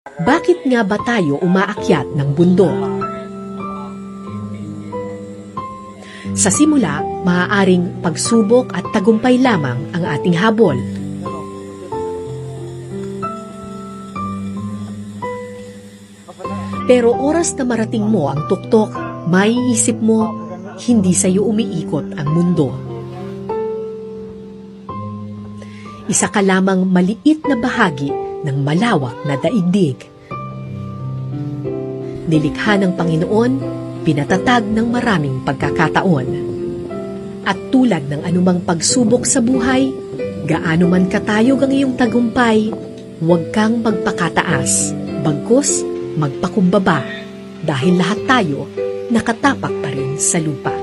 Bakit nga ba tayo umaakyat ng bundok? Sa simula, maaaring pagsubok at tagumpay lamang ang ating habol. Pero oras na marating mo ang tuktok, maiisip mo, hindi sa iyo umiikot ang mundo. Isa ka lamang maliit na bahagi ng malawak na daigdig. Nilikha ng Panginoon, pinatatag ng maraming pagkakataon. At tulad ng anumang pagsubok sa buhay, gaano man katayog ang iyong tagumpay, huwag kang magpakataas, bagkus magpakumbaba, dahil lahat tayo nakatapak pa rin sa lupa.